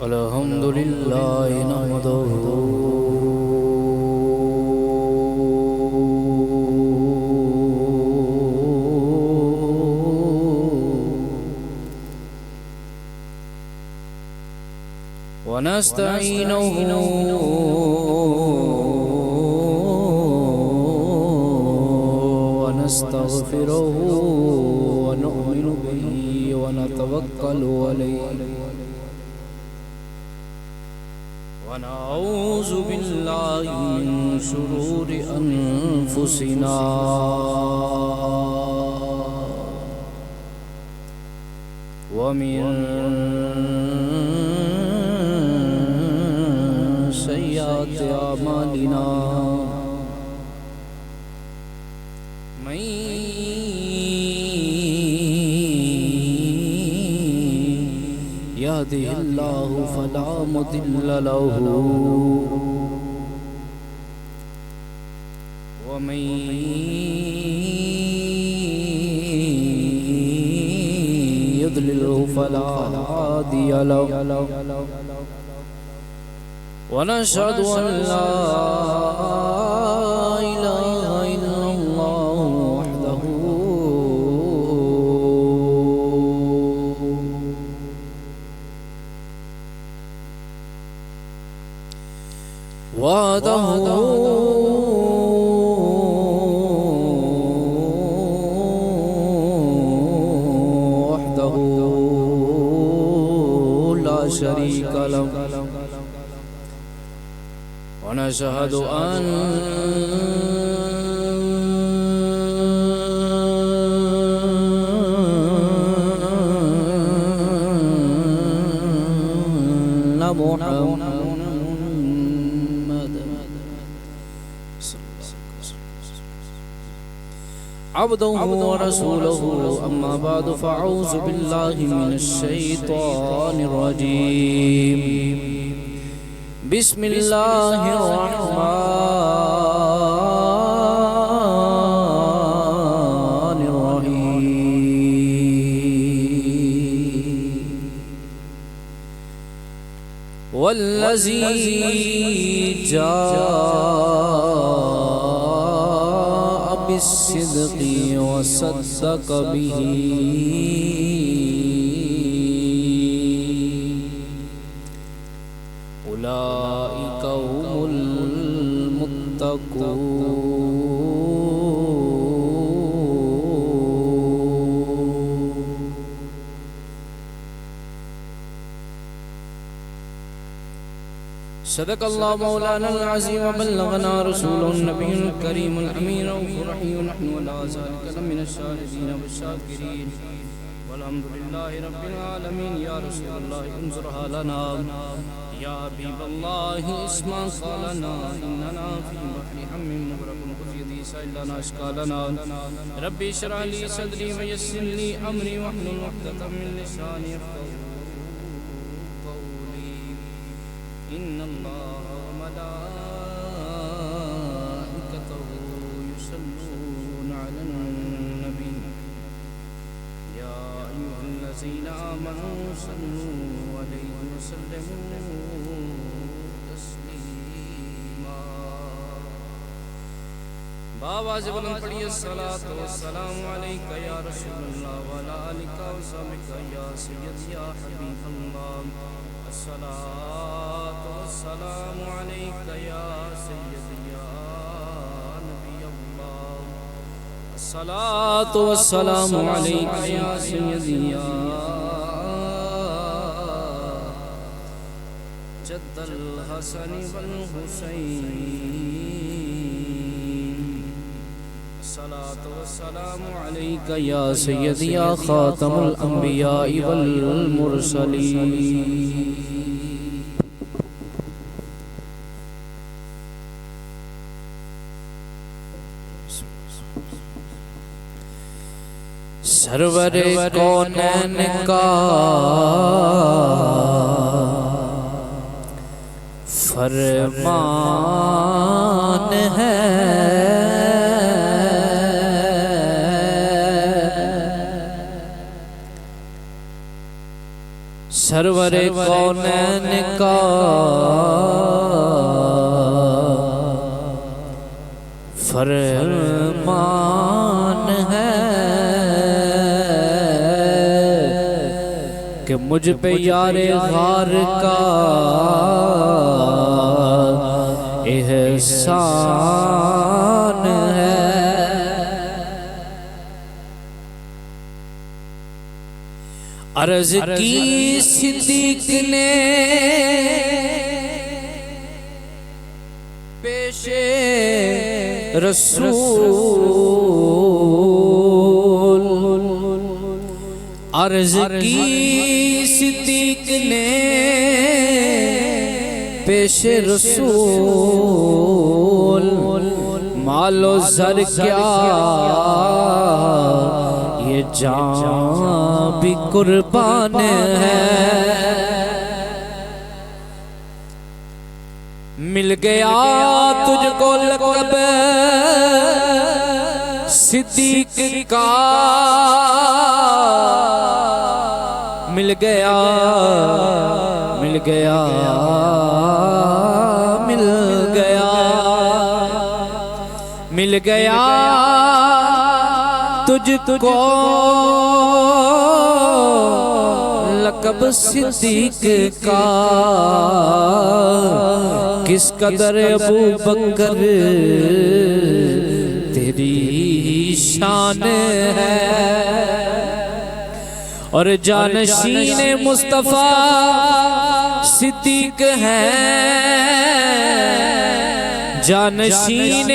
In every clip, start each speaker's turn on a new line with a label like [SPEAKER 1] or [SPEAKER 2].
[SPEAKER 1] الحمد لله نحمده ونستعينه ونستغفره ونؤمن به ونتوكل عليه ونعوذ بالله من شرور أنفسنا ومن سيئات أعمالنا من يهده الله فلا مضل له ومن يضلله فلا هادي له ونشهد أن لا إله إلا الله وحده لا شريك له ونشهد أن محمدا عبده ورسوله أما بعد فأعوذ بالله من الشيطان الرجيم بسم الله الرحمن الرحيم والذي جاء بالصدق وصدق به أولئك هم المتقون صدق الله مولانا العظيم وبلغنا رسوله النبي الكريم الأمين الرحيم ونحن على ذلك من الشاهدين والشاكرين والحمد لله رب العالمين يا رسول الله انظرها لنا يا حبيب الله اسمع قالنا إننا في بحر هم مغرق خذ يدي سائلنا أشكالنا ربي اشرح لي صدري ويسر لي أمري واحلل عقدة من لساني يفقهوا قولي إن الله وملائكته يصلون على النبي يا أيها الذين آمنوا صلوا عليه وسلموا تسليما بابا بلند پڑھیے الصلاۃ والسلام علیک یا رسول اللہ وعلی آلک وصحبک یا سید یا حبیب اللہ الصلاۃ والسلام علیک یا سید یا نبی اللہ الصلاۃ والسلام علیک یا سید یا جد الحسن والحسین الصلاۃ والسلام علیک یا سید یا خاتم الانبیاء والمرسلین سرور کونین کا فرمان ہے سرور کونین کا فرمان ہے کہ مجھ پہ یار غار کا احسان ہے۔ عرض کی صدیق نے پیش رسول، عرض کی صدیق نے پیش رسول، مال و زر کیا یہ جان بھی قربان ہے۔ مل گیا تجھ کو لقب صدیق کا، مل گیا مل گیا مل گیا مل گیا تجھ کو لقب صدیق کا۔ کس قدر ابو بکر تیری شان ہے، اور جانشین مصطفیٰ صدیق ہے، جانشین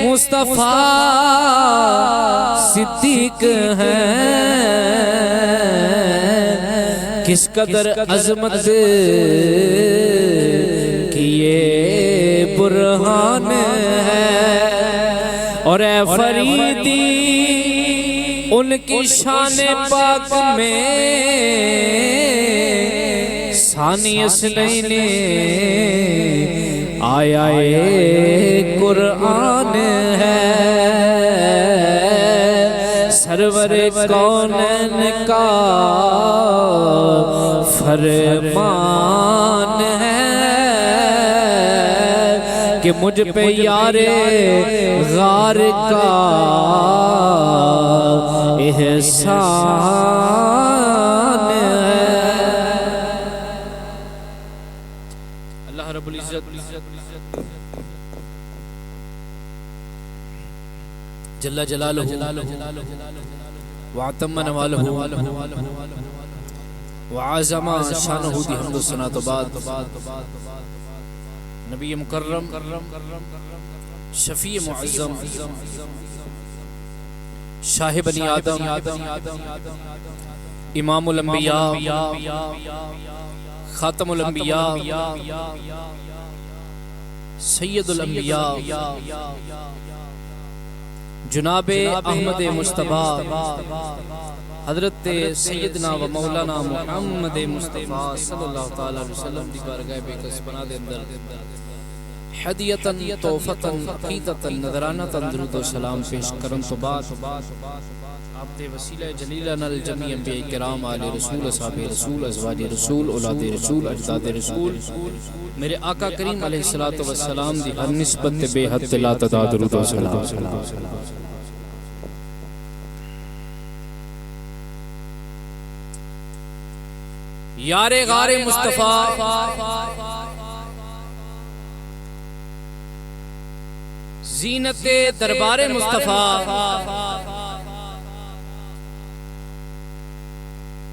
[SPEAKER 1] مصطفیٰ صدیق ہے۔ کس قدر عظمت کی یہ برہان ہے، اور اے فریدی ان کی شان پاک میں ثانی اثنین آیا قرآن ہے۔ سرور کونین کا فرمان ہے کہ مجھ پہ یار غار کا احسان ہے۔ اللہ رب العزت جل جلالہ وعتم نوالہ وعظم شانہ دی حمد و ثنا تو بعد، نبی مکرم شفیع معظم شاہ بنی آدم امام الانبیاء خاتم الانبیاء سید الانبیاء جناب احمد مصطفیٰ حضرت سیدنا و مولانا محمد مصطفیٰ صلی اللہ تعالی علیہ وسلم دی بارگاہ بے کس پناہ دے اندر ہدیتاً توفتاً عقیدتاً نذرانتاً درود و سلام پیش کرن تو بعد آپ دے وسیلہ جلیلہ نل جمعی انبیاء کرام آل رسول اصحاب رسول ازواج رسول اولاد رسول اجداد رسول میرے آقا کریم علیہ السلام دی ہر نسبت بے حد لا تعداد درود و سلام۔ یار غار مصطفیٰ زینت دربار مصطفیٰ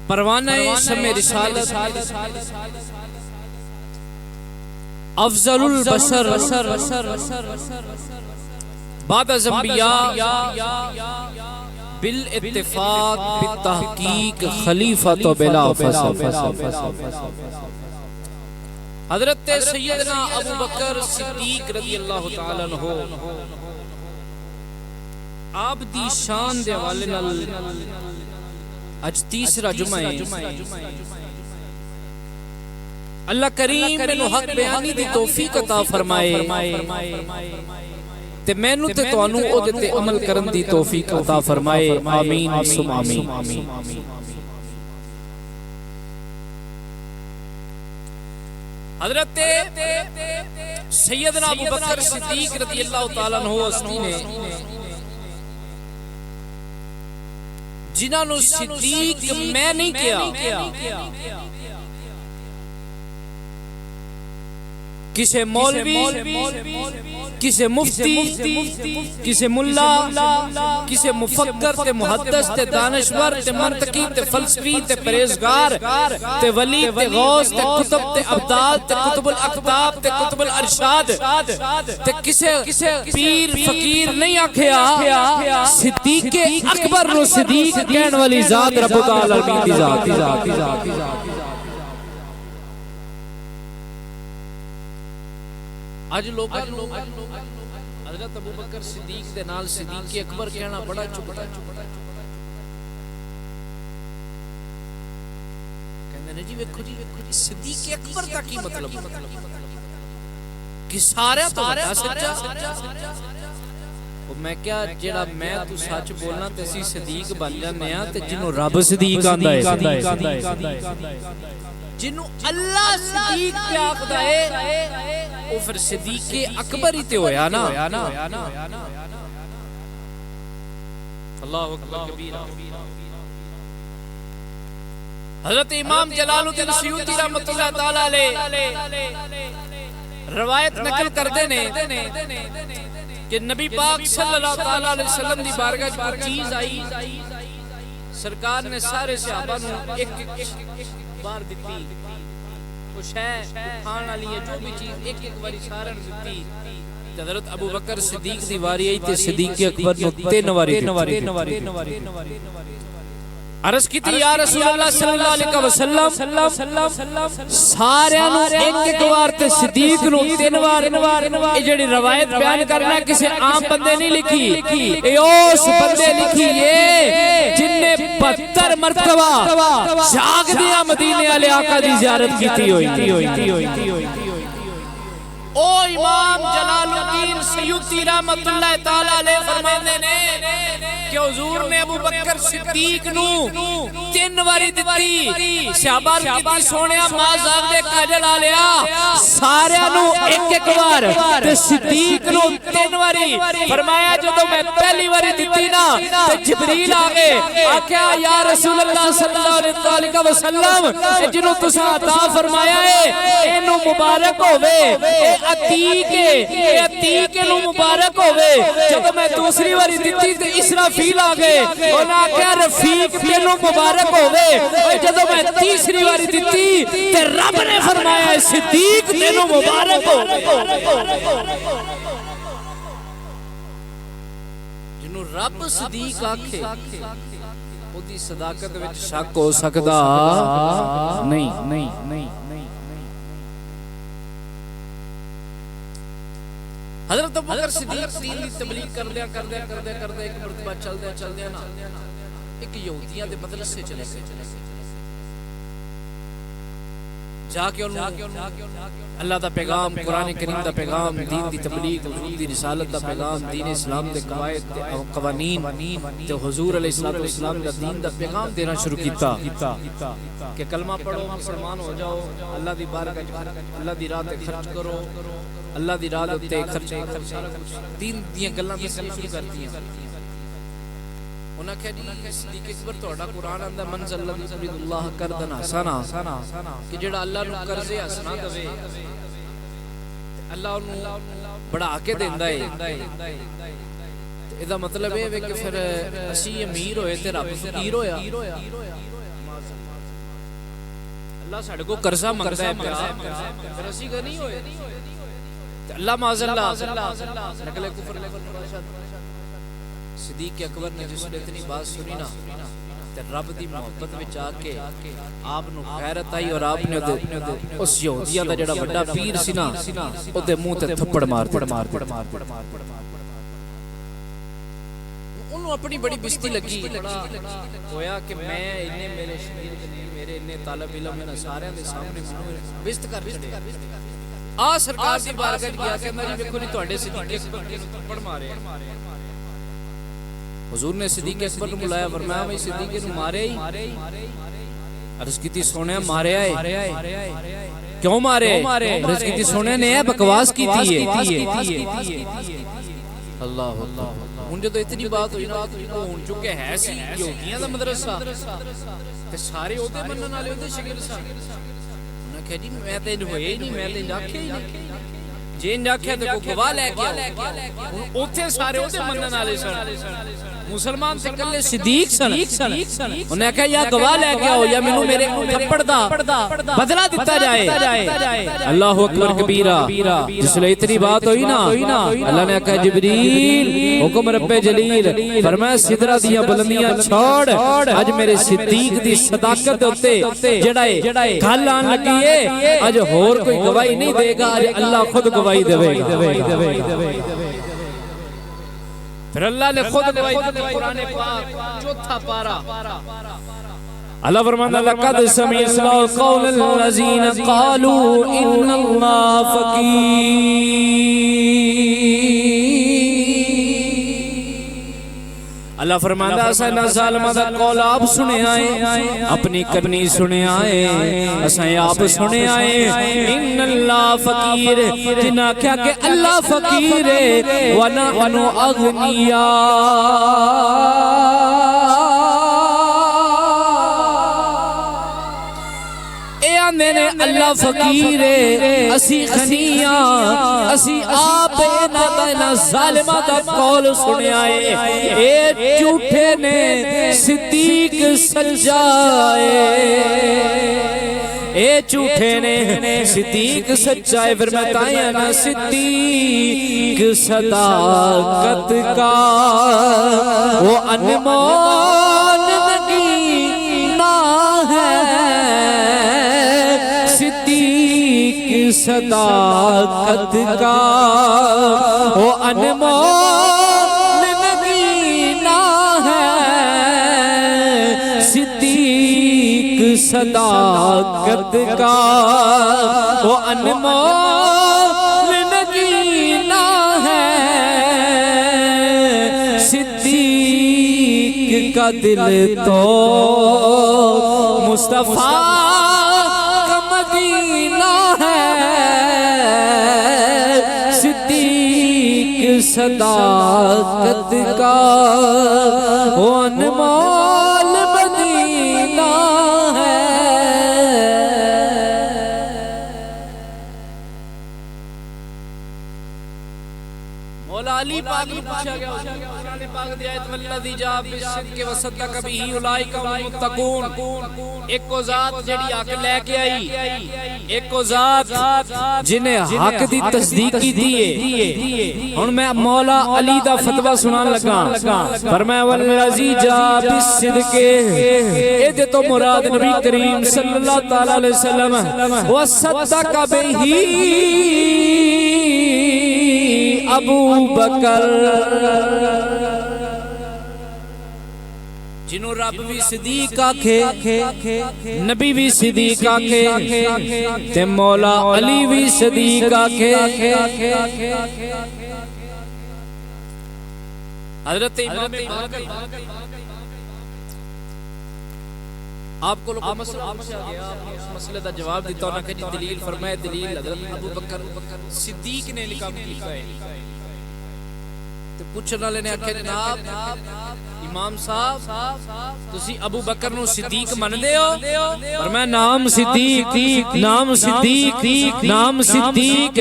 [SPEAKER 1] پروانہ شمع رسالت افضل البشر بعد از انبیاء بالاتفاق بالتحقیق خلیفۃ بلا فصل حضرت سیدنا ابو بکر صدیق رضی اللہ تعالیٰ عنہ آپ دی شان دے والے نال اج تیسرا جمعہ ہے۔ اللہ کریم مینوں حق بیانی دی توفیق عطا فرمائے تے مینوں تے تانوں او دے تے عمل کرن دی توفیق عطا فرمائے، آمین ثم آمین۔ حضرت سیدنا ابو بکر صدیق رضی اللہ تعالیٰ عنہ ہستی نے جنہاں نو صدیق میں نہیں کیا، کسے مولوی، کسے مفتی، کسے ملا، کسے مفکر تے محدث تے دانشور تے منطقی تے فلسفی تے پریزگار تے ولی تے غوث تے کتب تے ابدال تے کتب الاقطاب تے کتب الارشاد تے کسے پیر فقیر نہیں آکھیا، صدیق اکبر نو صدیق کہن والی ذات رب العالمین دی ذات۔ آج لوگ حضرت ابو بکر صدیق دے نال صدیق اکبر کہنا بڑا چپڑا کہندے نے جی ویکھو جی صدیق اکبر دا کی مطلب کہ سارا تو بڑا سچا میں کیا جڑا میں تو سچ بولنا تے اسی صدیق بن جانے ہاں تے جنوں رب صدیق آندا ہے، جنوں اللہ صدیق پہ آخدا ہے وہ پھر صدیق اکبر ہی تے ہویا نا۔ اللہ اکبر کبیرہ۔ حضرت امام جلال الدین سیوطی رحمۃ اللہ تعالی علیہ روایت نقل کردے نے کہ نبی پاک صلی اللہ تعالی علیہ وسلم دی بارگاہ وچ کوئی چیز آئی، سرکار نے سارے صحابہ نو ایک بار دتی، کچھ ہے کھان والی ہے جو بھی چیز ایک ایک باری سارے نو دتی۔ حضرت ابو بکر صدیق دی واری آئی تے صدیق اکبر نو 3 واری دتی۔ عرض کیتی یا رسول اللہ صلی اللہ علیہ وسلم سارے نو ایک ایک بار تے صدیق نو 3 وار۔ یہ جڑی روایت بیان کرنا کسی عام بندے نہیں لکھی، اے اس بندے لکھی ہے جن نے 72 مرتبہ جاگ دیا مدینے والے آقا دی زیارت کیتی ہوئی۔ او امام جلال الدین سیوطی رحمت اللہ تعالی علیہ فرماندے نے کہ حضور نے ابو بکر صدیق نو 3 واری دتی، صحابہ کیتی سونیا ماں زاگ دے کاجل آ لیا سارے نو ایک ایک وار تے صدیق نو 3 واری۔ فرمایا جدوں میں پہلی واری دتی نا تے جبریل آ گئے، آکھیا یا رسول اللہ صلی اللہ علیہ وسلم جنوں تساں عطا فرمایا ہے اینو مبارک ہوے، عتیق نو مبارک ہوے۔ جب میں دوسری واری دتی تے اسرافیل آ گئے، انہاں کہا رفیق تینو مبارک ہوے۔ جب میں تیسری واری دتی تے رب نے فرمایا صدیق تینو مبارک ہوے۔ جنوں رب صدیق آکھے او دی صداقت وچ شک ہو سکدا نہیں۔ حضرت ابو بکر صدیق دین دی تبلیغ کردے ایک مرتبہ چلدے نا ایک یہودیاں دے مدرسے چلے گئے، جا کے اللہ دا پیغام، قرآن کریم دا پیغام، دین دی تبلیغ، حضور دی رسالت دا پیغام، دین اسلام دے قواعد تے قوانین تے حضور علیہ السلام دا دین دا پیغام دینا شروع کیتا کہ کلمہ پڑھو مسلمان ہو جاؤ، اللہ دی بارگاہ اللہ دی راہ تے خرچ کرو، اللہ دی راہ تے خرچ دین دیاں گلاں دسنا شروع کرتی ہیں۔ انہاں کہا جی صدیق اکبر تہاڈا قرآن آندا من ذا الذی یقرض اللہ قرضا حسنا کہ جڑا اللہ نو قرض حسنا دے اللہ اونوں بڑھا کے دیندا ہے۔ اے دا مطلب اے کہ پھر اسی امیر ہوئے تے رب فقیر ہویا، اللہ ساڈے کو قرضہ منگدا ہے پھر اسی غنی ہوئے۔ اللہ معاذ اللہ نقل کفر صدیق اکبر نے جس نے اتنی بات سنی نا تے رب دی محبت وچ آ کے آپ نو غیرت آئی اور آپ نے اس یہودیاں دا جڑا بڑا پیر سی نا او دے منہ تے تھپڑ مار انہوں اپنی بڑی بستی لگی، ہویا کہ میں انہیں میرے شہید میرے انہیں طالب علم میں سارے دے سامنے بست کر چھڑے آ سرکار دی بارگاہ گیا کہ میں ویکھو نہیں تواڈے صدیق اکبر نے تھپڑ مارے۔ حضور نے صدیق اکبر کو بلایا، فرمایا میں صدیق نو مارے ہی؟ عرض کیتی سونے ماریا ہے کیوں مارے عرض کی تھی سونے نے بکواس کی تھی اللہ ان جو تو اتنی بات ہوئی نا ان چکے ہے سی یہودیاں دا مدرسہ تے سارے ہوتے منن والے ہوتے شکل سا انہاں کہا جی میں تے ہوئے ہی نہیں میں تے آکھیا ہی نہیں جی انہیں آکھیا تے کوئی گواہ لے کے آؤ اوتھے سارے ہوتے منن والے سن مسلمان تے کلے صدیق سن انہیں کہا یا گواہ لے کے آؤ یا مینوں میرے تھپڑ دا بدلہ دیتا جائے اللہ اکبر کبیرہ جس لئے اتنی بات ہوئی نا اللہ نے کہا جبریل حکم رب جلیل فرمایا سدرہ دیاں بلندیاں چھوڑ اج میرے صدیق دی صداقت ہوتے جڑائے گھل آن لگی ہے اج ہور کوئی گواہی نہیں دے گا اج اللہ خود گواہی دے گا پھر اللہ نے خود گواہی دی قرآن پاک چوتھا پارا اللہ فرماتا لقد سمع اللہ قول الذین قالوا ان اللہ فقیر اللہ فرماتا اسا نہ ظالمہ دا قول آپ سنے آئے اپنی کرنی سنے آئے اسا آپ سنے آئے ان اللہ فقیر جنہاں کیا کہ اللہ فقیر ہے وَنَحْنُ أَغْنِيَاءُ نے اللہ فقیر ہے اسی غنیاں اسی آپ اینا ظالمہ دا قول سنے آئے اے جھوٹے نے صدیق سجائے اے جھوٹے نے صدیق سجائے پھر میں تائیں نا صدیق صداقت کا وہ انمول نگینہ ہے صداقت کا وہ انمول نگینہ ہے صدیق صداقت کا وہ انمول نگینہ ہے صدیق کا دل تو مصطفیٰ کا مدینہ صداقت کا وہ انمول مدینہ ہے مولا علی پاک نے پوچھا گیا قرآن پاک دی آیت والذی جاء بالصدق وصدق بہ اولئک هم المتقون ایک کو ذات جڑی حق لے کے آئی ایک کو ذات جنہیں حق دی تصدیق کی دیئے اور میں مولا علی دا فتوہ سنان لگا فرمایا والذی جاء بالصدق اے دے تو مراد نبی کریم صلی اللہ تعالی علیہ وسلم وصدق بہ ابو بکر جنہوں رب بھی صدیق آکھے نبی بھی صدیق آکھے تے مولا علی بھی صدیق آکھے حضرت امام آپ کو لوگ مسئلہ پوچھا گیا اس مسئلے دا جواب دیتا ہونا کہ دلیل فرمائے دلیل حضرت ابو بکر صدیق نے لکھا ہے تو پوچھنا لینے آکھے جناب امام صاحب تسی ابو بکر نو صدیق من دے ہو اور میں نام صدیق نام صدیق نام صدیق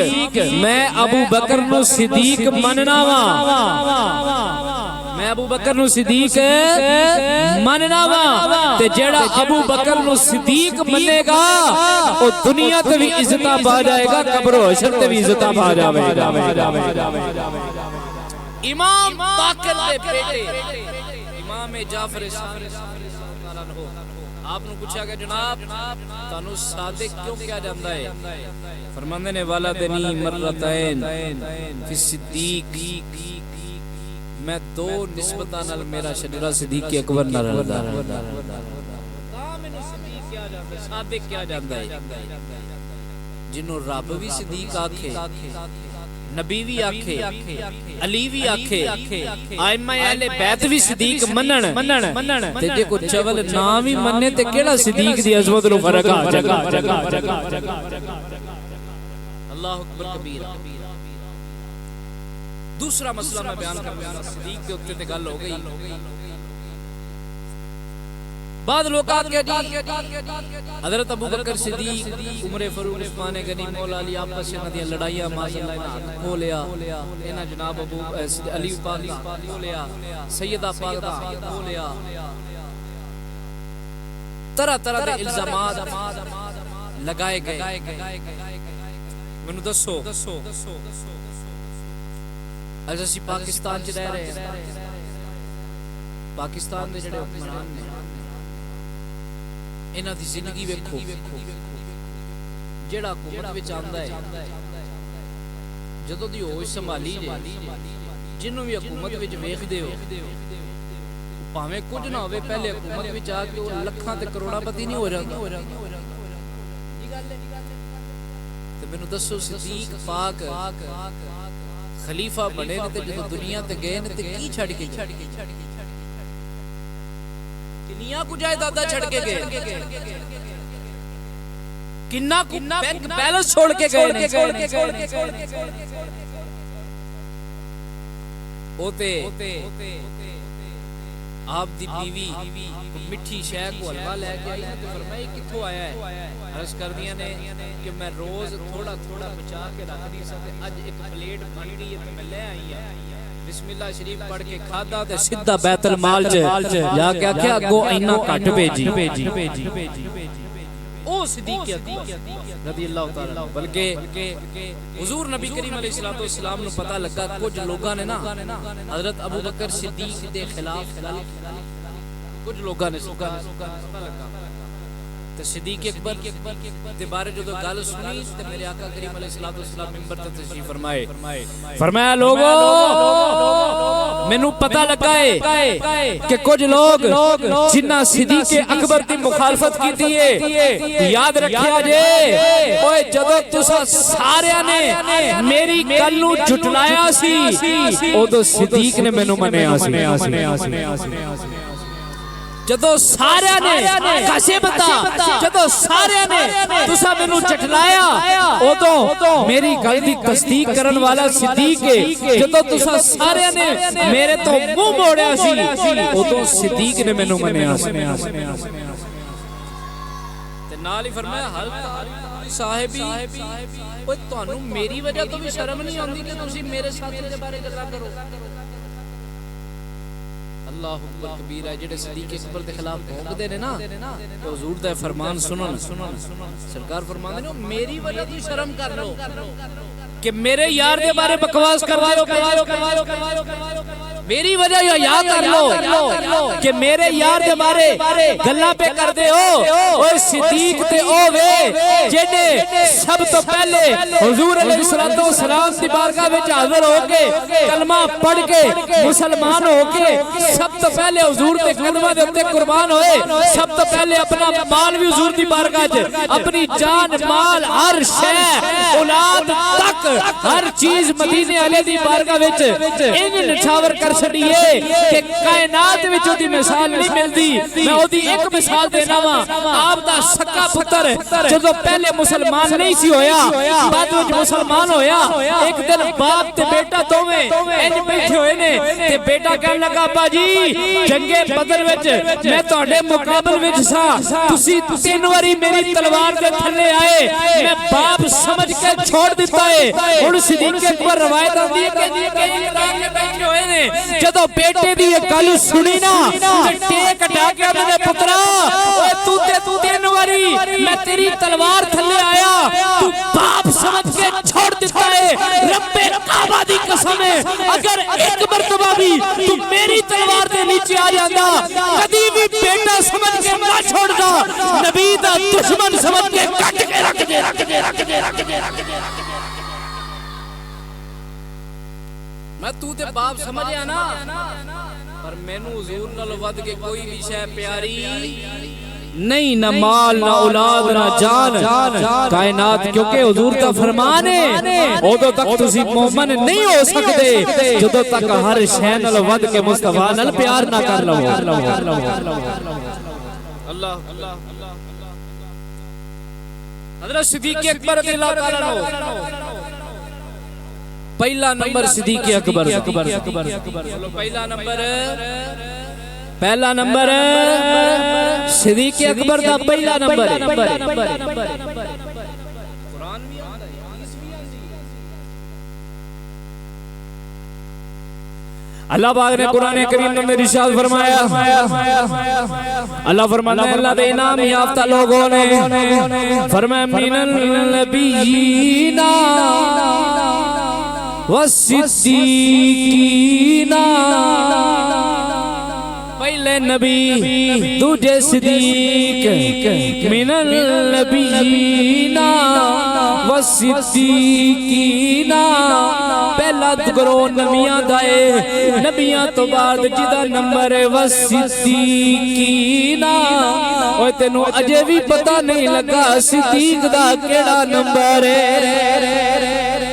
[SPEAKER 1] میں ابو بکر نو صدیق مننا میں ابو بکر نو صدیق مننا تے جیڑا ابو بکر نو صدیق منے گا او دنیا تے بھی عزتاں پا جائے گا قبر و حشر تے بھی عزتاں پا جائے گا امام باقر دے بیٹے امام جعفر آپ نے پوچھا کہ جناب تانو صادق کیوں کیا جاندہ ہے فرماندے نے والدنی مرتین فی صدیق میں دو نسبتاں نال میرا شجرہ صدیق اکبر نہ رہتا صادق کیا جاندہ ہے جنہوں رب بھی صدیق آکھے نبی بھی آکھے علی بھی آکھے ائمہ اہل بیت بھی صدیق منن تے جے کو چول نہ بھی مننے تے کیڑا صدیق دی عظمت نو فرق آ جگہ اللہ اکبر کبیرہ. دوسرا مسئلہ میں بیان کرنا صدیق کے اوپر تے گل ہو گئی. بعد لوگ کہتے ہیں حضرت ابوبکر صدیق عمر فاروق عثمان غنی مولا علی آپس میں دی لڑائیاں ماشاءاللہ انہاں کھو لیا انہاں جناب ابو علی پاک کھو لیا سیدہ پاک دا کھو لیا طرح طرح دے الزامات لگائے گئے. مینوں دسو اج اسی پاکستان چ رہ رہے ہیں پاکستان دے جڑے حکمران نے انہاں دی زندگی ویکھو جڑا حکومت وچ آندا ہے جدوں دی ہوش سنبھالی جے جنوں بھی حکومت وچ ویکھدے ہو پاویں کچھ نہ ہوے پہلے حکومت وچ آ کے لکھاں تے کروڑاں پتی نہیں ہو جاندا. تے مینوں دسو صدیق پاک خلیفہ بنے تے جدوں دنیا تے گئے تے کی چھڑ کے کنیا کو جائیداد چھڑ کے گئے کنا بینک بیلنس چھوڑ کے گئے اوتے آپ دی بیوی مٹھی شے کو حلوہ لے کے آئی تو فرمایا کتھوں آیا ہے عرض کر دیا نے کہ میں روز تھوڑا تھوڑا بچا کے رکھ دی سکتے اج ایک پلیٹ بن گئی ہے میں لے آئی ہوں بسم اللہ شریف پڑھ کے کھادا تے سیدھا بیت المال جا کے آکھیا اگوں اینا کٹ بھیجی او صدیق رضی اللہ تعالی بلکہ حضور نبی کریم علیہ الصلوۃ والسلام نو پتہ لگا کچھ لوگاں نے نا حضرت ابوبکر صدیق دے خلاف کچھ لوگاں نے پتہ لگا تے صدیق اکبر دے بارے جو گل سنی تے میرے آقا کریم علیہ الصلوۃ والسلام منبر تے تشریف فرمایا لوگو مینوں پتہ لگا ہے کہ کچھ لوگ جنہ صدیق اکبر دی مخالفت کیتی ہے یاد رکھیا جے اوے جدوں تساں سارے نے میری گل نو جھٹلایا سی اودوں صدیق نے مینوں منیا سی جدو سارے نے کسے بتا جدو سارے نے تسا مینوں جھٹلایا اودوں میری گل دی تصدیق کرن والا صدیق ہے جدو تسا سارے نے میرے تو منہ موڑیا سی اودوں صدیق نے مینوں منیا سی تے نال ہی فرمایا حل صاحبی اوے تانوں میری وجہ تو بھی شرم نہیں آندی کہ تسی میرے ساتھ دے بارے گلاں کرو. اللہ اکبر کبیرہ جڑے صدیق اکبر دے خلاف بھونکدے نے نا تو حضور دا فرمان سنن سرکار فرماندے نے میری وجہ تو شرم کر لو کہ میرے یار دے بارے بکواس کر رہے ہو میری وجہ یا کر لو کہ میرے یار دے بارے گلاں پہ کر دے ہو اوے صدیق تے او وے جنے سب تو پہلے حضور علیہ الصلوۃ والسلام دی بارگاہ وچ حاضر ہو کے کلمہ پڑھ کے مسلمان ہو کے سب تو پہلے حضور دے قدماں دے اوتے قربان ہوئے سب تو پہلے اپنا مال بھی حضور دی بارگاہ وچ اپنی جان مال ہر شے اولاد تک ہر چیز مدینے والے دی بارگاہ وچ انج نچھاور کر چھڑیے کہ کائنات وچ دی مثال نہیں ملدی میں اودی ایک مثال دینا وا آپ دا سکا پتر جدوں پہلے مسلمان نہیں سی ہویا بعد وچ مسلمان ہویا ایک دن باپ تے بیٹا دوویں انج بیٹھے ہوئے نے تے بیٹا کہن لگا ابا جی جنگ بدر وچ میں تہاڈے مقابل وچ سا تسی 3 واری میری تلوار دے تھلے آئے میں باپ سمجھ کے چھوڑ دتا ہے ہن صدیق اکبر روایت آندی ہے کہ جی بیٹھے ہوئے نے جدوں بیٹے دی یہ گل سنی نا تے ٹیک ہٹا کے اپنے پترا اوے تو 3 واری میں تیری تلوار تھلے آیا تو باپ سمجھ کے چھوڑ دیتا ہے رب کعبہ دی قسم ہے اگر ایک مرتبہ بھی تو میری تلوار دے نیچے آ جاندا کبھی بھی بیٹا سمجھ کے نہ چھوڑدا نبی دا دشمن سمجھ کے کٹ کے رکھ دے میں تو تے باپ سمجھیا نا پر مینوں حضور نال ود کے کوئی بھی شے پیاری نہیں نہ مال نہ اولاد نہ جان کائنات کیونکہ حضور کا فرمان ہے ادو تک تسی مومن نہیں ہو سکتے جدو تک ہر شے نال ود کے مصطفیٰ نال پیار نہ کر لو اللہ حضرت صدیق اکبر رضی اللہ تعالیٰ عنہ پہلا نمبر صدیق اکبر پہلا نمبر صدیق اکبر دا پہلا نمبر اللہ پاک نے قرآن کریم میں ارشاد فرمایا اللہ فرماتا ہے اللہ دے انعام یافتہ لوگوں نے فرمایا من النبیین والصدیقین پہلے نبی دوجے صدیق من النبیین والصدیقین پہلا گروہ نبیاں دائے نبیاں تو بعد جدہ نمبر والصدیقین اور تینوں اجے بھی پتہ نہیں لگا صدیق دا کیڑا نمبر ہے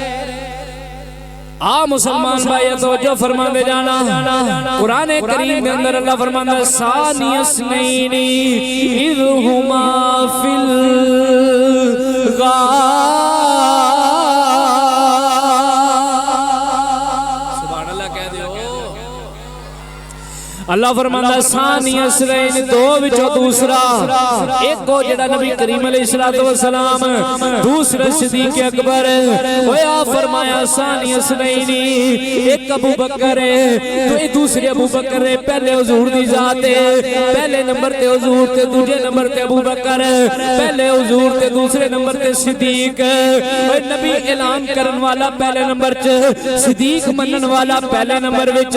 [SPEAKER 1] مسلمان بھائی توجہ فرما دے جانا قرآن کریم کے اندر اللہ فرماتا ہے ثانی اثنین اذ ہما فی الغار سبحان اللہ کہہ دیو اللہ فرماتا ہے ثانی اثنین دو وچوں دوسرا ایک کو جڑا نبی کریم علیہ السلام دوسرا صدیق اکبر ہویا فرمایا ثانی اثنین ایک ابو بکر ہے تو ایک دوسرے ابو بکر ہے پہلے حضور دی ذات ہے پہلے نمبر تے حضور تے دوسرے نمبر تے ابو بکر پہلے حضور تے دوسرے نمبر تے صدیق نبی اعلان کرن والا پہلے نمبر چ صدیق منن والا پہلے نمبر وچ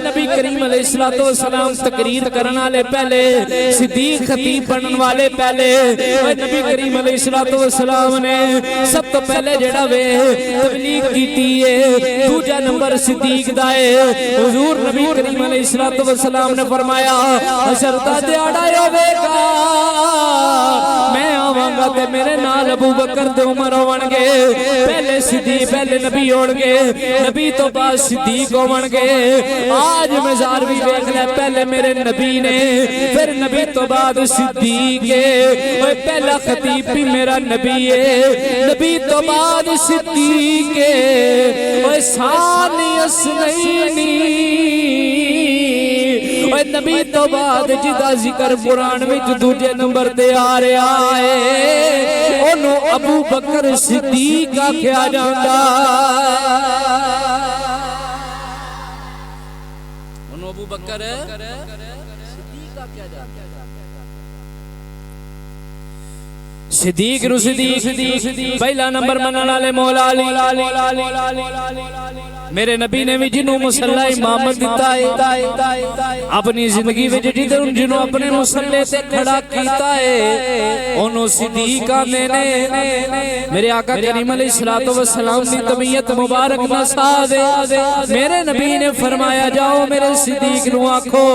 [SPEAKER 1] نبی کریم علیہ السلام تقریر کرن والے پہلے صدیق خطیب بنن والے پہلے نبی کریم علیہ السلام نے سب تو پہلے جڑا وے تبلیغ کیتی ہے دوجا نمبر صدیق دا ہے حضور نبی کریم علیہ السلام نے فرمایا حشر دا دیہاڑا ہوے گا میں آواں گا تے میرے نال ابو بکر تے عمر ہون گے پہلے صدیق پہلے نبی ہون گے نبی تو بعد صدیق ہون گے آج مزار بھی دیکھ لے پہلے میرے نبی نے پھر نبی تو بعد صدیق ہے پہلا خطیب بھی میرا نبی ہے نبی تو بعد صدیق ہے ثانی اثنین نبی تو بعد جدا ذکر قرآن وچ دوجے نمبر تے آ رہا ہے انہوں ابو بکر صدیق آکھیا جاندا انہوں ابو بکر صدیق آکھیا جاندا صدیق نو صدیق پہلا نمبر منن والے مولا علی میرے نبی نے بھی جنہوں مسلح امامت دیتا ہے اپنی زندگی میں جنہوں اپنے مسلح سے کھڑا کیتا ہے انہوں صدیق آنے میرے آقا کریم علیہ السلام کی طبیعت مبارک نسا دے میرے نبی نے فرمایا جاؤ میرے صدیق نو آکھو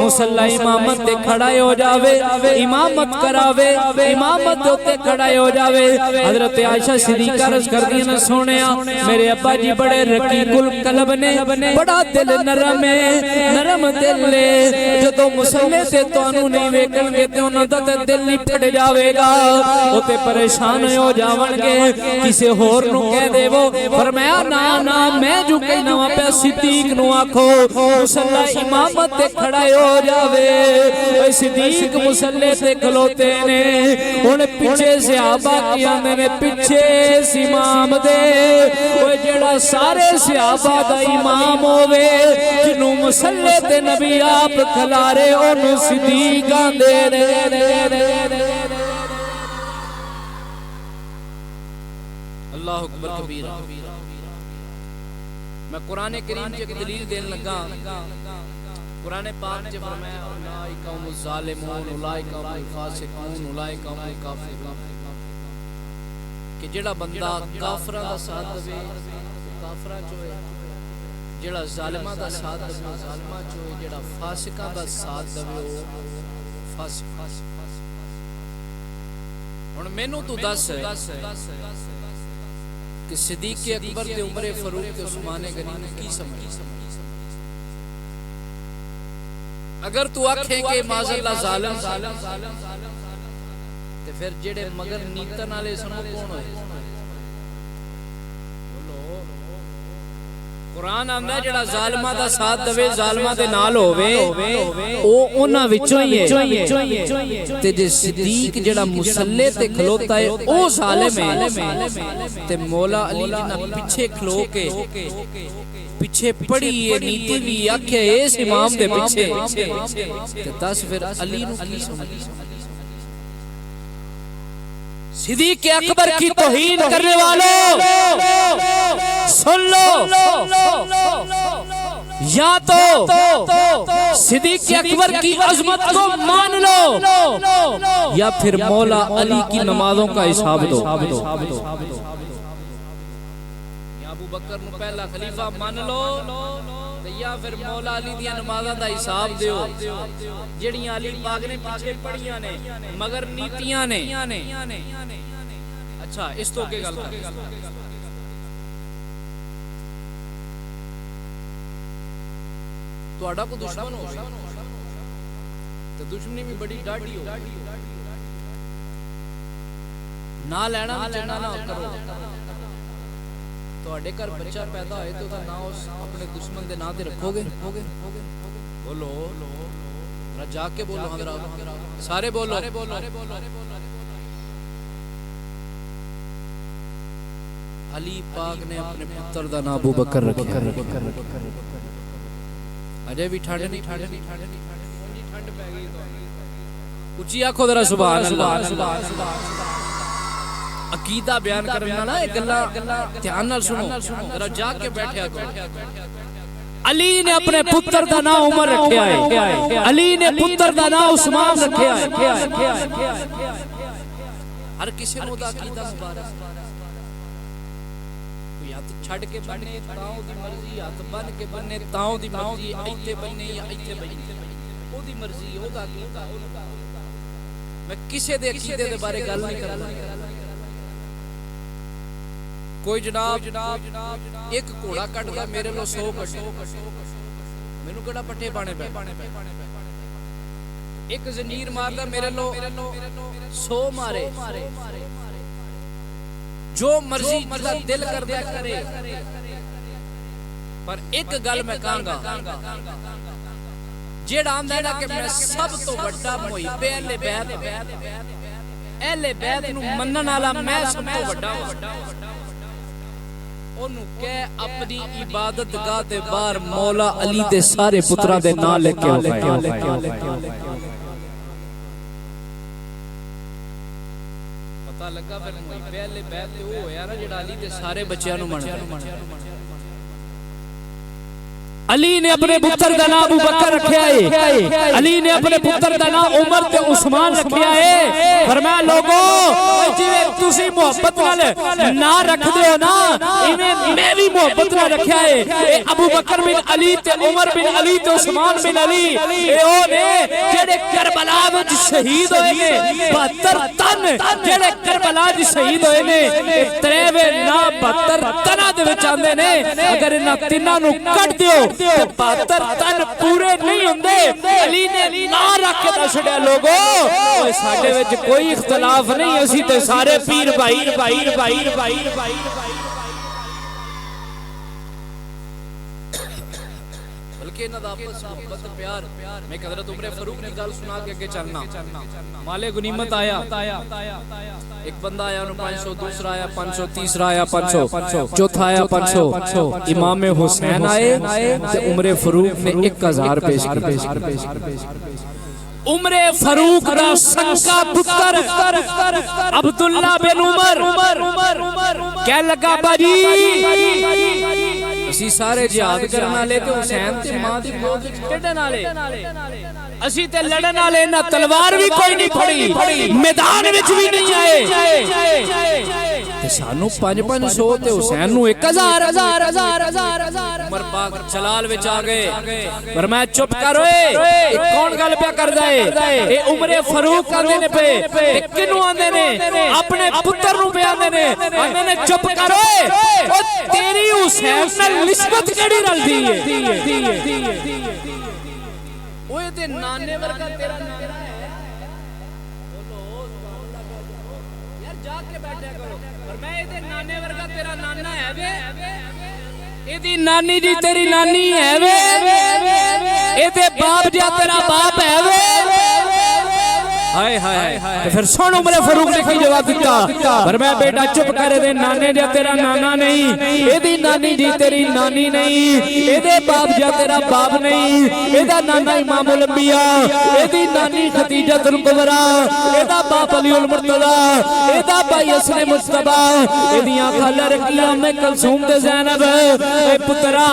[SPEAKER 1] مسلح امامت دے کھڑا ہو جاوے امامت کراوے امامت دوتے کھڑا ہو جاوے حضرت عائشہ صدیقہ رض کر دینا سونیا میرے ابا جی بڑے رقیق القلب نے بڑا دل نرم دل لے جو تو مسلح سے تو انہوں نہیں ویکن گے تو انہوں دا دل نہیں پھڑ جاوے گا وہ تے پریشان ہو جاون گے کسے ہور نو کہہ دے وہ فرمایا نا میں جو کہیں نہ پہ صدیق نو آکھو مسلح امامت تے کھڑا ہو جاوے صدیق مسلح تے کھلوتے نے انہیں پیچھے سے آبا کیا میں پیچھے سے امام دے وہ جڑا سارے سے آبا دا امام ہوئے جنہوں مسلح تے نبی آپ کھلارے انہوں صدیقاں دے اللہ اکبر کبیرہ میں قرآن کریم کی دلیل دین لگا قرآن پاک جب فرمایا اولئک هم الظالمون اولئک هم الفاسقون اولئک هم الکافرون کہ جڑا بندہ کافراں دا ساتھ دے کافراں چ ہوئے جڑا ظالماں دا ساتھ دے ظالماں چ ہوئے جڑا فاسقاں دا ساتھ دے ہن مینوں تو دس کہ صدیق اکبر تے عمر فاروق تے عثمان غنی نے کی سمجھ؟ اگر تو آکھیں کہ معاذ اللہ ظالم تے پھر جڑے مگر نیتن والے سن کون ہوئے؟ قرآن آندا ہے جڑا ظالماں دا ساتھ دے ظالماں دے نال ہووے او انہاں وچوں ہی ہے تے جے صدیق جڑا مصلی تے کھلوتا ہے او ظالم ہے تے مولا علی جنہ پیچھے کھلو کے پیچھے پڑی یہ نیتی بھی آکھے اس امام دے پیچھے تے دس پھر علی نو کی سمجھ؟ صدیق اکبر کی توہین کرنے والوں سن لو، یا تو صدیق اکبر کی عظمت کو مان لو یا پھر مولا علی کی نمازوں کا حساب دو۔ یا ابو بکر نو پہلا خلیفہ مان لو یا پھر مولا علی دیا نمازاں دا حساب دیو جڑیاں علی پاک نے پیچھے پڑھیاں نے مگر نیتیاں نے۔ اچھا اس تو کے گل کر تہاڈا کو دشمن ہو تے دشمنی بھی بڑی ڈاڈی ہو، نہ لینا چنگا نہ کرو۔ تہاڈے گھر بچہ پیدا ہوئے تو نہ اس اپنے دشمن دے نام تے رکھو گے؟ بولو ذرا جا کے بولو، حضرات سارے بولو۔ علی پاک نے اپنے پتر دا نام ابو بکر رکھا، اجے بھی ٹھنڈ نہیں ٹھنڈ پہ گئی تو اچھی آنکھو ذرا سبحان اللہ۔ عقیدہ بیان کرنا نا ایک گلا دھیان نال سنو، ذرا جا کے بیٹھیا کرو۔ علی نے اپنے پتر دا نام عمر رکھیا ہے، علی نے پتر دا نام عثمان رکھیا ہے۔ ہر کسی نو دا عقیدہ مبارک، کوئی ہاتھ چھڑ کے بنے تاؤں دی مرضی، ہاتھ بن کے بنے تاؤں دی مرضی، ایتے بنے یا ایتے بنے او دی مرضی، او دا عقیدہ۔ میں کسی دے عقیدے دے بارے گل نہیں کرنا۔ کوئی جناب ایک گھوڑا کٹدا میرے لو 100 کٹے، مینوں کیڑا پٹھے پانے پے؟ ایک زنجیر ماردا میرے لو 100 مارے، جو مرضی جدا دل کر دیا کرے۔ پر ایک گل میں کہاں گا، جیڑا آندا ہے نا کہ میں سب تو بڑا محب اہل بیت نو منن والا میں سب تو بڑا ہوں، انہوں کہ اپنی عبادت گاہ دے باہر مولا علی دے سارے پترہ دے نام لے کے آئے۔ پتہ لگا پھر پہلے بیت وہ ہویا نا جڑا علی دے سارے بچیاں نو مندا۔ علی نے اپنے پتر دا نام ابو بکر رکھیا ہے، علی نے اپنے پتر دا نام عمر تے عثمان رکھیا ہے۔ فرمایا لوگو جویں تسی محبت نال نہ رکھ دیو نا ایویں میں بھی محبت نال رکھیا ہے۔ ابو بکر بن علی تے عمر بن علی تے عثمان بن علی اے او نے جڑے کربلا وچ شہید ہوئے نے، 72 تن جڑے کربلا وچ شہید ہوئے نے، 72 تناں دے وچ آندے نے۔ اگر انہاں تیناں نو کٹ دیو 72 تن پورے نہیں ہوندے۔ علی نے نا رکھ کے دس چھڑیا لوگو ساڈے وچ کوئی اختلاف نہیں، اسی تے سارے پیر بھائی بلکہ انہاں دا آپس محبت پیار۔ میں حضرت عمر فاروق نے گل سنا کے اگے چلنا۔ مال غنیمت آیا، ایک بندہ آیا 500، دوسرا آیا 500، تیسرا آیا 500، چوتھا آیا 500۔ امام حسین آئے تے عمر فاروق نے 1000 پیش کیے۔ عمر فاروق دا سنگا پتر عبداللہ بن عمر کہہ لگا باجی اسی سارے جہاد کرن والے تے حسین تے ماں دی گود وچ کھیڈن والے، اسی تے لڑن والے، نہ تلوار بھی کوئی نہیں پھڑی، میدان وچ بھی نہیں آئے۔ تے سانو 500 تے حسین نو 1000 عمر پاک جلال وچ آ گئے فرمایا چپ کر اوئے کون گل پیا کردا اے اے عمر فاروق آندے نے پے کنوں آندے نے اپنے پتر نو پہ آندے نے چپ کر اوئے او تیری حسین نال نسبت کیڑی رل دی ہے اوئے تے نانے ورگا تیرا نانا ہے ایدی نانی جی تیری نانی ہے وے ایدے باپ جا تیرا باپ ہے وے ہائے ہائے پھر سن عمر فاروق نے کی جواب دیتا فرمایا بیٹا چپ کر دے نانے جا تیرا نانا نہیں ایدی نانی جی تیری نانی نہیں ایدے باپ جا تیرا باپ نہیں ایدہ نانا امام الانبیاء ایدی نانی خدیجہ الکبریٰ ایدہ باپ علی المرتضی ایدہ بائی حسن مصطفیٰ ایدیاں خالہ رکیہ میں کلثوم دے زینب اے پترا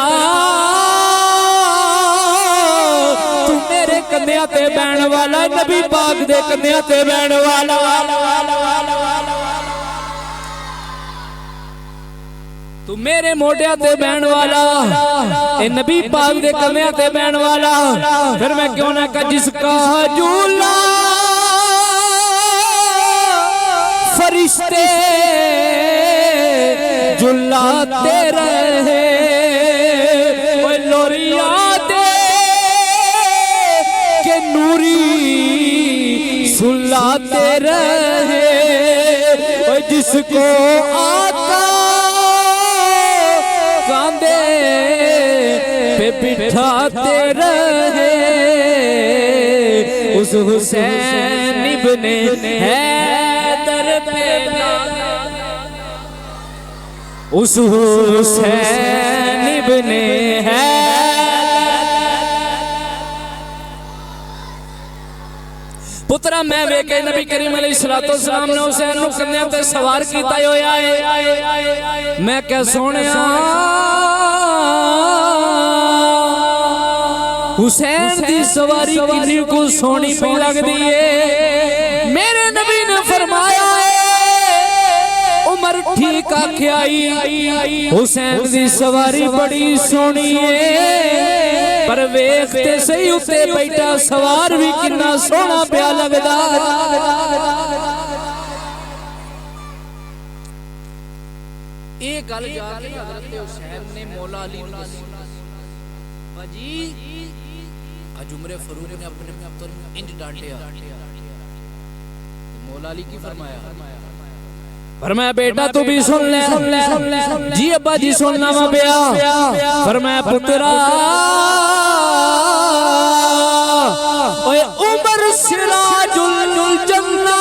[SPEAKER 1] تو میرے کندھیاں تے بہن والا نبی پاک دے کندھیاں تے بہن والا تو میرے موڈیاں تے بہن والا اے نبی پاک دے کندھیاں تے بہن والا پھر میں کیوں نہ کہا جس کا جھولا فرشتے جھلاتے رہے اوے لوریا نوری سلاتے رہے جس کو آقا کاندھے پہ بٹھاتے رہے اس حسین ابن حیدر پہ اس حسین ابن حیدر پترا میں ویکے نبی کریم علیہ السلام نے حسین نو کندھیاں تے سوار کیتا ہویا ہے میں کہ سونیا حسین دی سواری کنی کو سونی پہ لگ دیئے میرے نبی نے فرمایا عمر ٹھیک آکھے آئی حسین دی سواری بڑی سونی ہے پر ویکھتے صحیح اتے بیٹا سوار بھی کنا سونا پیا لگدا ایک گل جا کے حضرت حسین نے مولا علی باجی اج عمر فاروق نے اپنے پتر انج ڈانٹیا مولا علی کی فرمایا بیٹا تو بھی سن لے جی ابا جی سننا وا پیا فرمایا پترا اوے عمر سراج الجنہ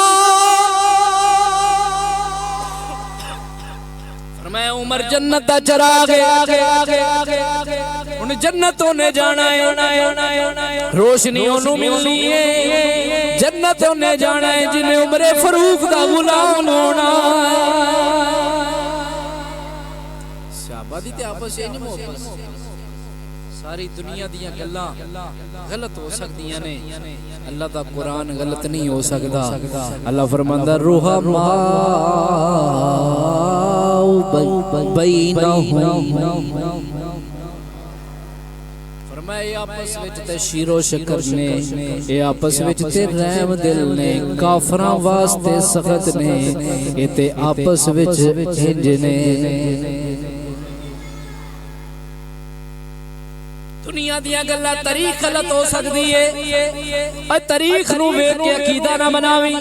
[SPEAKER 1] فرمایا عمر جنت دا چراغ ہے ان جنتوں نے جانا ہے روشنی انہوں ملنی ہے جنتوں نے جانا ہے جنہیں عمر فاروق دا غلام ہونا صحابہ دی تے آپس سے نہیں محبت ساری دنیا دیاں گلاں غلط ہو سکدیاں نے اللہ دا قرآن غلط نہیں ہو سکدا اللہ فرماندا رحماء بینہم فرمایا آپس وچ تے شیر و شکر نے اے آپس وچ تے رحم دل نے کافراں واسطے سخت نے اے تے آپس وچ ہنج نے دنیا دیا گلا تاریخ غلط ہو سکتی ہے اور تاریخ نو ویکھ کے عقیدہ نہ بناوی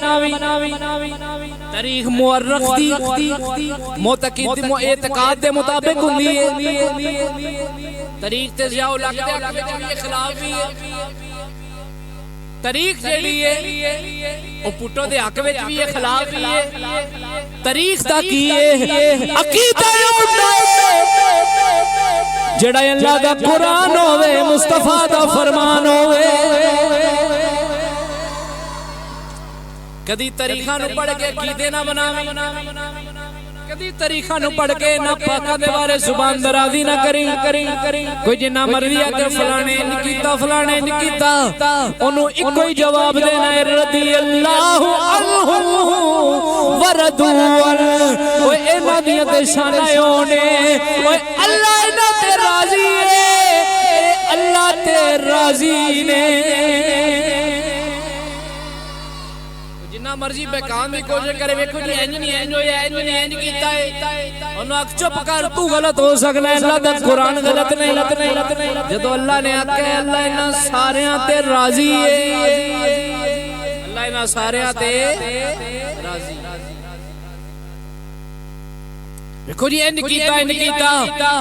[SPEAKER 1] تاریخ مورخ دی معتقد اعتقاد دے مطابق ہوندی ہے تاریخ تے ضیاء الحق دے حق وچ بھی خلاف بھی ہے تاریخ جیڑی ہے او پٹو دے حق وچ بھی خلاف بھی ہے تاریخ دا کی ہے عقیدہ جڑا اللہ دا قرآن ہوئے مصطفیٰ دا فرمان ہوئے کدی تاریخہ نو پڑھ کے عقیدے نہ بناویں کدی تاریخہ نو پڑھ کے نہ پاکہ دے بارے زبان درازی نہ کریں کوئی جنہ مرضی ہے کہ فلانے نکیتا انہوں ایک کوئی جواب دینا ہے رضی اللہ عنہ ورضوان اوے انہاں دیاں تے شاناں ہونے اوے اللہ انہاں تے راضی ہے اللہ تے راضی نے جنہ مرضی بے کام بھی کوشش کرے ویکھو جی انج نہیں انج ہویا انج نہیں انج کیتا ہے انہوں اک چپ کر تو غلط ہو سکنا ہے اللہ دا قرآن غلط نہیں جدو اللہ نے آکھا اللہ انہاں ساریاں تے راضی ہے اللہ انہاں ساریاں تے راضی دیکھو جی انج کیتا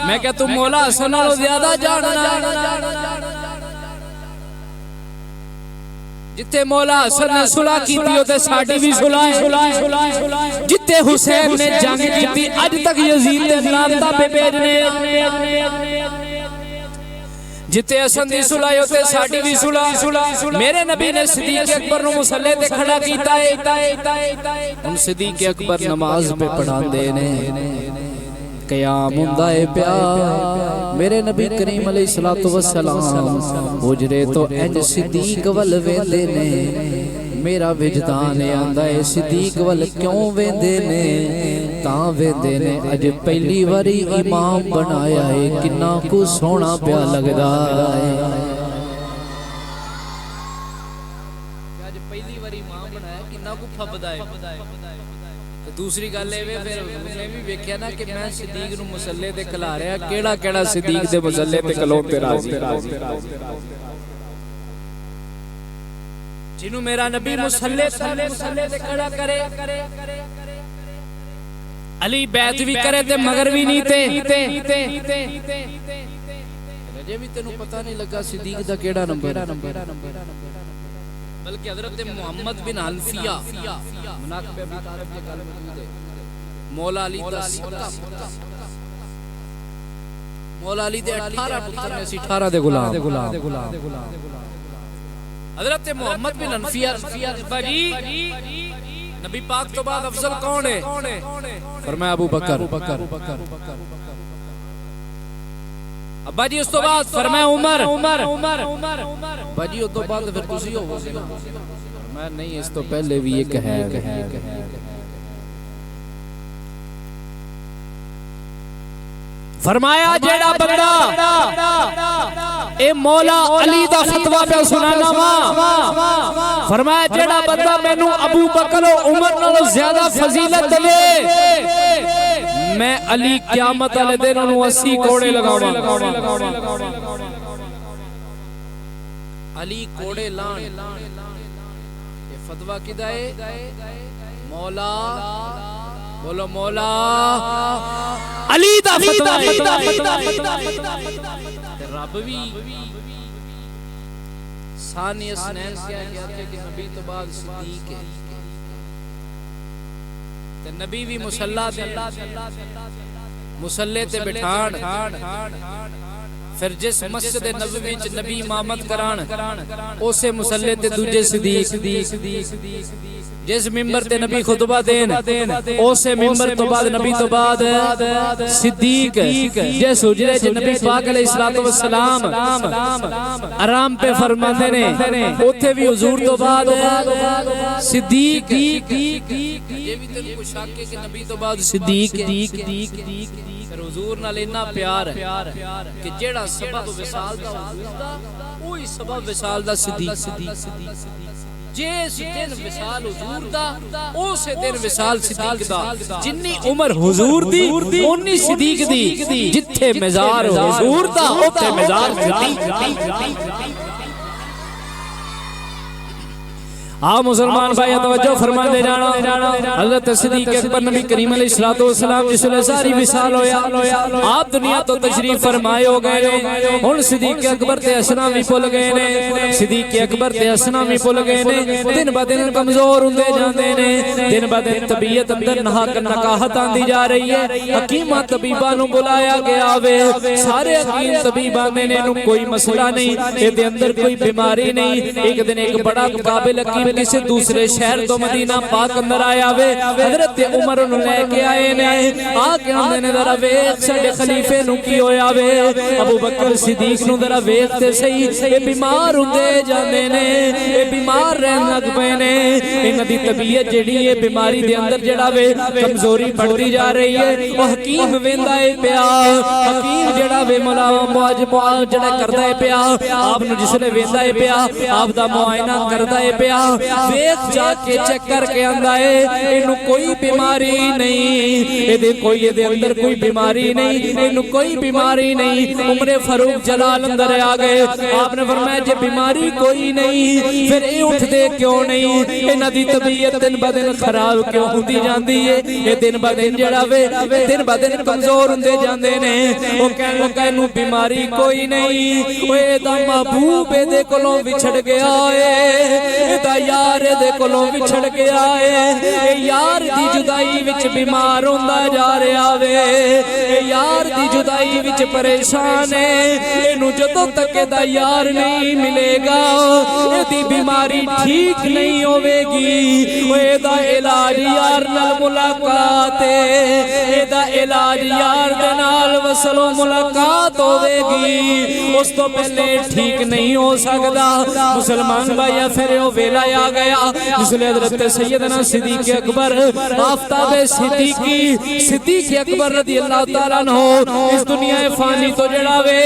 [SPEAKER 1] میں کہ تم مولا حسن نالوں زیادہ جاننا جتے مولا حسن نے صلح کیتی ہوتے ساڑی بھی صلح جتے حسین نے جنگ کیتی اج تک یزید نے لانتا پہ بھیجنے جتے حسن دی صلح ہوتے ساڑی بھی صلح میرے نبی نے صدیق اکبر نو مسلح تے کھڑا کیتا ہے ان صدیق اکبر نماز پہ پڑھان دینے قیام ہندائے پیا میرے نبی کریم علیہ السلام حجرے تو انج صدیق ول ویندے نے میرا وجدان آندا ہے صدیق ول کیوں ویندے نے تاں ویندے نے اج پہلی واری امام بنایا ہے کنا کو سونا پیا لگدا ہے اج پہلی واری امام بنایا کنا کو پھبدا ہے دوسری گل ہے پھر میں بھی ویکھیا نا کہ میں صدیق نو مسلے تے کھلا رہا کیڑا کیڑا صدیق دے مسلے تے کھلون تے راضی جنوں میرا نبی مسلے تے کھڑا کرے علی بیعت بھی کرے تے مگر بھی نہیں تے رجے بھی تینوں پتہ نہیں لگا صدیق دا کیڑا نمبر بلکہ حضرت محمد بن حنفیہ مناقب ابی طالب کے گل موجود ہے مولا علی دا مولا علی دے 18 پتر نے سی 18 دے غلام حضرت محمد بن حنفیہ بھائی نبی پاک تو بعد افضل کون ہے فرمایا ابو بکر ابا جی اس تو بعد فرمایا عمر ابا جی اس تو بعد پھر تسی ہو گے فرمایا نہیں اس تو پہلے بھی ایک ہے فرمایا جیڑا بندہ اے مولا علی دا فتوہ پہ سنانا وا فرمایا جیڑا بندہ مینوں ابو بکر و عمر نالوں زیادہ فضیلت دے میں علی قیامت والے دن انہوں 80 کوڑے لگاواں علی کوڑے لان یہ فتوہ کدا ہے مولا بولو مولا علی دا فتوہ رب بھی ثانی اسنین کیا کہتے کہ نبی تو بعد صدیق ہے نبی بھی مسلح دے مسلح تے بٹھان پھر جس مسجد نبوی وچ نبی امامت کران اسے مسلح تے دوجے صدیق جس ممبر تے نبی خطبہ دین اسے ممبر تو بعد نبی تو بعد صدیق جس حجرے چ نبی پاک علیہ السلام آرام پہ فرماتے نے اوتھے بھی حضور تو بعد صدیق یہ بھی تینوں کو شک ہے کہ نبی تو بعد صدیق پھر حضور نال اتنا پیار ہے کہ جیڑا سبب وصال دا حضور دا وہی سبب وصال دا صدیق جس دن وصال حضور دا اسے دن وصال صدیق دا جنی عمر حضور دی اونی صدیق دی جتھے مزار حضور دا اوتھے مزار صدیق مسلمان بھائی توجہ فرما دے جانا حضرت صدیق اکبر نبی کریم علیہ السلام جس نے ساری وصال ہویا آپ دنیا تو تشریف فرمائے ہو گئے ہن صدیق اکبر تے حسنا بھی بھول گئے نے صدیق اکبر تے حسنا بھی بھول گئے نے دن ب دن کمزور ہوندے جاندے نے دن ب دن طبیعت اندر نکاہت آندی جا رہی ہے حکیماں طبیباں نو بلایا گیا وے سارے حکیم طبیباں نے کوئی مسئلہ نہیں اے دے اندر کوئی بیماری نہیں ایک دن ایک بڑا قابل حکیم کسی دوسرے شہر تو مدینہ پاک اندر آیا وے حضرت عمر انہوں لے کے آئے نے آکے ہم نے ذرا ویخ ساڈے خلیفے نو کی ہویا وے ابو بکر صدیق نو ذرا ویخ تے صحیح یہ بیمار ہوندے جاندے نے یہ بیمار رہن لگ پے نے انہاں دی طبیعت جڑی ہے بیماری دے اندر جڑا وے کمزوری بڑھتی جا رہی ہے وہ حکیم ویندا ہے پیا حکیم جڑا وے مواجب جڑا کردا ہے پیا آپ نو جس نے ویندا ہے پیا آپ دا معائنہ کردا ہے پیا ویخ جا کے چیک کر کے آندا ہے اینو کوئی بیماری نہیں اے کوئی دے اندر کوئی بیماری نہیں اینو کوئی بیماری نہیں عمر فاروق جلال اندر آ گئے آپ نے فرمایا جے بیماری کوئی نہیں پھر اے اٹھ دے کیوں نہیں انہاں دی طبیعت دن ب دن خراب کیوں ہوندی جاندی ہے اے دن ب دن جڑا وے دن ب دن کمزور ہوندے جاندے نے او کہن لگا اینو بیماری کوئی نہیں اوے دا محبوب دے کولوں وچھڑ گیا اے دا یار دے کولوں وچھڑ گیا اے یار دی جدائی وچ بیمار ہوندا جا رہا وے اے یار دی جدائی وچ پریشان ہے اینو جدوں تک دا یار نہیں ملے گا اے دی بیماری ٹھیک نہیں ہوے گی اے دا علاج یار نال ملاقات اے دا علاج یار دے نال وصل و ملاقات ہوے گی اس تو پہلے ٹھیک نہیں ہو سکدا مسلمان بھائی پھر وہ ویلا آ گیا جس لئے حضرت سیدنا صدیق اکبر آفتاب صدیق اکبر رضی اللہ تعالیٰ عنہ اس دنیا فانی تو جڑا وے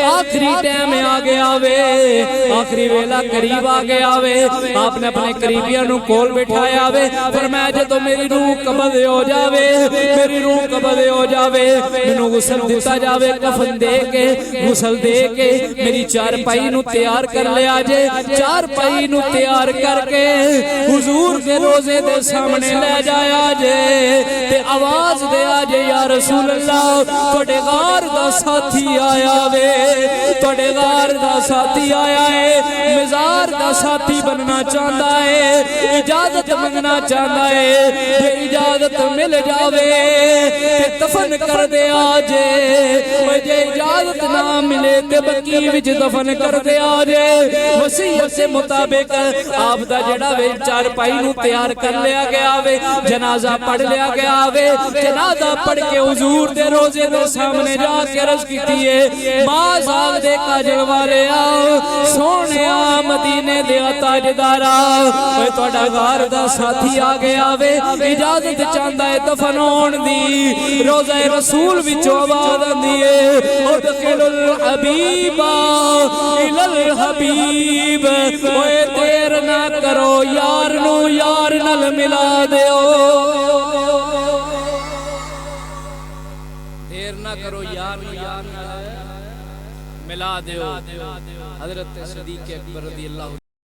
[SPEAKER 1] آخری ٹائم میں آ گیا وے آخری ویلا قریب آ گیا وے آپ نے اپنے قریبیاں نو کول بٹھایا وے فرمایا جدوں میری روح قبض ہو جاوے میری روح قبض ہو جاوے مینوں غسل دتا جاوے کفن دے کے غسل دے کے میری چارپائی نو تیار کر لیا جے چارپائی نو تیار کر کے حضور کے روزے دے سامنے لے جایا جے تے آواز دے آجے یا رسول اللہ توڑے غار دا ساتھی آیا وے توڑے غار دا ساتھی آیا ہے مزار دا ساتھی بننا چاہتا ہے اجازت منگنا چاہتا ہے یہ اجازت مل جاوے تے دفن کر دے آجے مجھے اجازت نہ ملے تے بکی وچ دفن کر دے آجے وسیعت سے مطابق آپ دا جڑا وے چارپائی نو تیار کر لیا گیا وے جنازہ پڑھ لیا گیا وے جنازہ پڑھ کے حضور دے روزے دے سامنے جا کے عرض کی تیئے ماں زاگ دے کاجل والے آؤ سونے آ مدینے دے تاجدارا وے توڑا غار دا ساتھی آگے آوے اجازت چاندہ دفن ہون دی روزہ رسول وچو آواز دیئے ادخل الحبیبا الالحبیب وے دیر نہ کرو یار نو یار نل ملا دیو دیر نہ کرو یار نو یار نل ملا دیو حضرت صدیق اکبر رضی اللہ